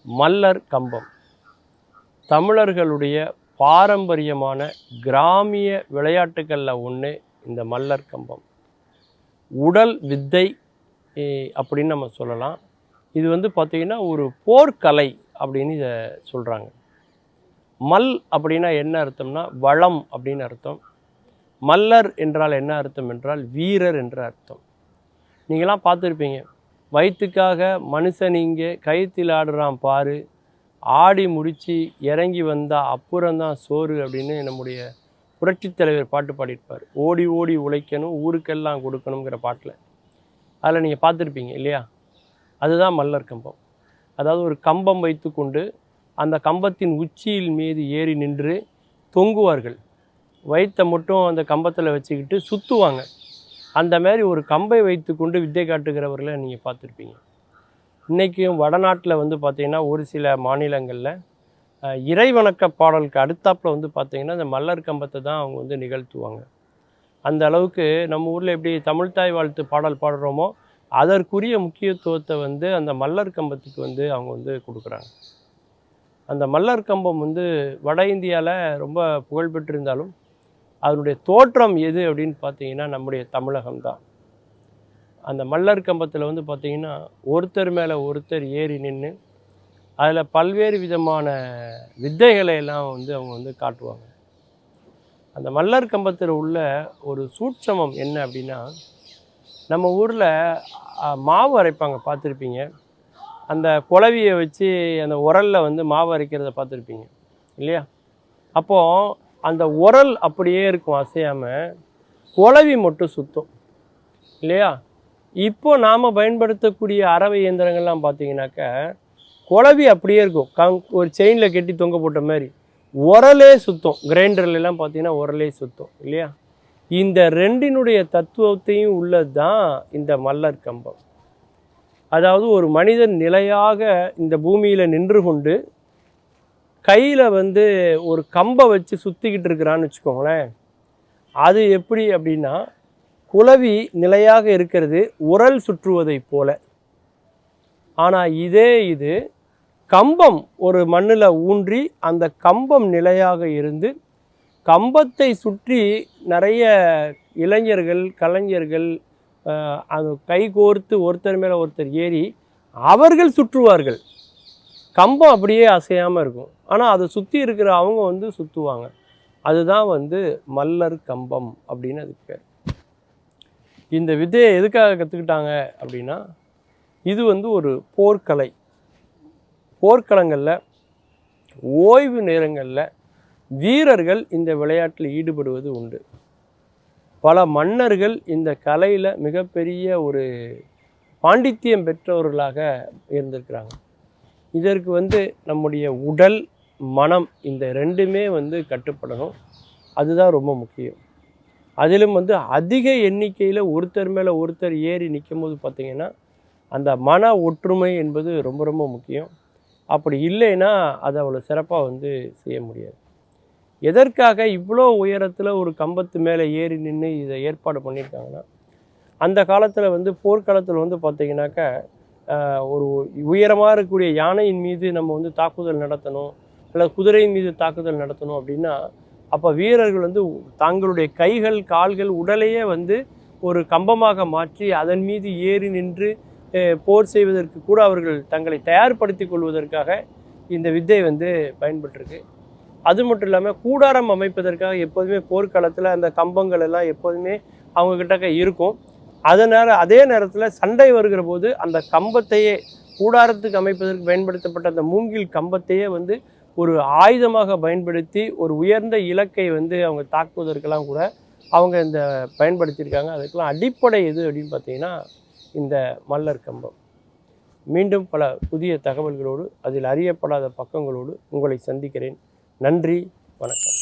மல்லர் கம்பம் தமிழர்களுடைய பாரம்பரியமான கிராமிய விளையாட்டுகளில் ஒன்று இந்த மல்லர் கம்பம். உடல் வித்தை அப்படின்னு நம்ம சொல்லலாம். இது வந்து பார்த்திங்கன்னா ஒரு போர்க்கலை அப்படின்னு இதை சொல்கிறாங்க. மல் அப்படின்னா என்ன அர்த்தம்னா வளம் அப்படின்னு அர்த்தம். மல்லர் என்றால் என்ன அர்த்தம் என்றால் வீரர் என்ற அர்த்தம். நீங்களாம் பார்த்துருப்பீங்க, வயிற்றுக்காக மனுஷன் இங்கே கயிற்றில் ஆடுறான் பாரு, ஆடி முடித்து இறங்கி வந்தால் அப்புறம்தான் சோறு அப்படின்னு நம்முடைய புரட்சித் தலைவர் பாட்டு பாடியிருப்பார். ஓடி ஓடி உழைக்கணும், ஊருக்கெல்லாம் கொடுக்கணுங்கிற பாட்டில். அதில் நீங்கள் பார்த்துருப்பீங்க இல்லையா? அதுதான் மல்லர் கம்பம். அதாவது ஒரு கம்பம் வைத்து கொண்டு அந்த கம்பத்தின் உச்சியில் மீது ஏறி நின்று தொங்குவார்கள். வயிற்றை மட்டும் அந்த கம்பத்தில் வச்சுக்கிட்டு சுற்றுவாங்க. அந்த மாதிரி ஒரு கம்பை வைத்து கொண்டு வித்தை காட்டுகிறவர்களை நீங்கள் பார்த்துருப்பீங்க. இன்றைக்கும் வடநாட்டில் வந்து பார்த்திங்கன்னா ஒரு சில மாநிலங்களில் இறைவணக்க பாடலுக்கு அடுத்தாப்பில் வந்து பார்த்திங்கன்னா இந்த மல்லர் கம்பத்தை தான் அவங்க வந்து நிகழ்த்துவாங்க. அந்த அளவுக்கு நம்ம ஊரில் எப்படி தமிழ்தாய் வாழ்த்து பாடல் பாடுறோமோ அதற்குரிய முக்கியத்துவத்தை வந்து அந்த மல்லர் கம்பத்துக்கு வந்து அவங்க வந்து கொடுக்குறாங்க. அந்த மல்லர் கம்பம் வந்து வட இந்தியாவில் ரொம்ப புகழ்பெற்றிருந்தாலும் அதனுடைய தோற்றம் எது அப்படின்னு பார்த்தீங்கன்னா நம்முடைய தமிழகம் தான். அந்த மல்லர் கம்பத்தில் வந்து பார்த்திங்கன்னா ஒருத்தர் மேலே ஒருத்தர் ஏறி நின்று அதில் பல்வேறு விதமான வித்தைகளை எல்லாம் வந்து அவங்க வந்து காட்டுவாங்க. அந்த மல்லர் கம்பத்தில் உள்ள ஒரு சூட்சமம் என்ன அப்படின்னா, நம்ம ஊரில் மாவு அரைப்பாங்க, பார்த்துருப்பீங்க. அந்த குளவியை வச்சு அந்த உரலில் வந்து மாவு அரைக்கிறத பார்த்துருப்பீங்க இல்லையா? அப்போது அந்த உரல் அப்படியே இருக்கும் அசையாமல், குளவி மட்டும் சுத்தம் இல்லையா? இப்போ நாம் பயன்படுத்தக்கூடிய அரவை இயந்திரங்கள்லாம் பார்த்தீங்கன்னாக்க குளவி அப்படியே இருக்கும், ஒரு செயினில் கட்டி தொங்க போட்ட மாதிரி. உரலே சுத்தம், கிரைண்டர்லாம் பார்த்தீங்கன்னா உரலே சுத்தம் இல்லையா? இந்த ரெண்டினுடைய தத்துவத்தையும் உள்ளது தான் இந்த மல்லர் கம்பம். அதாவது ஒரு மனிதன் நிலையாக இந்த பூமியில் நின்று கொண்டு கையில் வந்து ஒரு கம்பை வச்சு சுற்றிக்கிட்டு இருக்கிறான்னு வச்சுக்கோங்களேன். அது எப்படி அப்படின்னா, குளவி நிலையாக இருக்கிறது உரல் சுற்றுவதை போல. ஆனால் இது கம்பம் ஒரு மண்ணில் ஊன்றி அந்த கம்பம் நிலையாக இருந்து கம்பத்தை சுற்றி நிறைய இளைஞர்கள் கலைஞர்கள் அது கைகோர்த்து ஒருத்தர் மேலே ஒருத்தர் ஏறி அவர்கள் சுற்றுவார்கள். கம்பம் அப்படியே அசையாமல் இருக்கும், ஆனால் அதை சுற்றி இருக்கிற அவங்க வந்து சுற்றுவாங்க. அதுதான் வந்து மல்லர் கம்பம் அப்படின்னு அதுக்கு பேர். இந்த வித்தையை எதுக்காக கற்றுக்கிட்டாங்க அப்படின்னா, இது வந்து ஒரு போர்க்கலை. போர்க்களங்களில் ஓய்வு நேரங்களில் வீரர்கள் இந்த விளையாட்டில் ஈடுபடுவது உண்டு. பல மன்னர்கள் இந்த கலையில் மிகப்பெரிய ஒரு பாண்டித்தியம் பெற்றவர்களாக இருந்திருக்கிறாங்க. இதற்கு வந்து நம்முடைய உடல் மனம் இந்த ரெண்டுமே வந்து கட்டுப்படணும். அதுதான் ரொம்ப முக்கியம். அதிலும் வந்து அதிக எண்ணிக்கையில் ஒருத்தர் மேலே ஒருத்தர் ஏறி நிற்கும் போது பார்த்திங்கன்னா அந்த மன ஒற்றுமை என்பது ரொம்ப ரொம்ப முக்கியம். அப்படி இல்லைன்னா அதை அவ்வளோ சிறப்பாக வந்து செய்ய முடியாது. எதற்காக இவ்வளோ உயரத்தில் ஒரு கம்பத்து மேலே ஏறி நின்று இதை ஏற்பாடு பண்ணியிருக்காங்கன்னா, அந்த காலத்தில் வந்து போர்க்களத்தில் வந்து பார்த்திங்கனாக்கா ஒரு உயரமாக இருக்கக்கூடிய யானையின் மீது நம்ம வந்து தாக்குதல் நடத்தணும், இல்லை குதிரையின் மீது தாக்குதல் நடத்தணும் அப்படின்னா, அப்போ வீரர்கள் வந்து தங்களுடைய கைகள் கால்கள் உடலையே வந்து ஒரு கம்பமாக மாற்றி அதன் மீது ஏறி நின்று போர் செய்வதற்கு கூட அவர்கள் தங்களை தயார்படுத்தி கொள்வதற்காக இந்த வித்தை வந்து பயன்பட்டிருக்கு. அது மட்டும் இல்லாமல் கூடாரம் அமைப்பதற்காக எப்போதுமே போர்க்களத்தில் அந்த கம்பங்கள் எல்லாம் எப்போதுமே அவங்கக்கிட்ட இருக்கும். அதனால் அதே நேரத்தில் சண்டை வருகிற போது அந்த கம்பத்தையே கூடாரத்துக்கு அமைப்பதற்கு பயன்படுத்தப்பட்ட அந்த மூங்கில் கம்பத்தையே வந்து ஒரு ஆயுதமாக பயன்படுத்தி ஒரு உயர்ந்த இலக்கை வந்து அவங்க தாக்குவதற்கெல்லாம் கூட அவங்க இந்த பயன்படுத்தியிருக்காங்க. அதுக்கெல்லாம் அடிப்படை எது அப்படின்னு பார்த்தீங்கன்னா இந்த மல்லர் கம்பம். மீண்டும் பல புதிய தகவல்களோடு அதில் அறியப்படாத பக்கங்களோடு உங்களை சந்திக்கிறேன். நன்றி, வணக்கம்.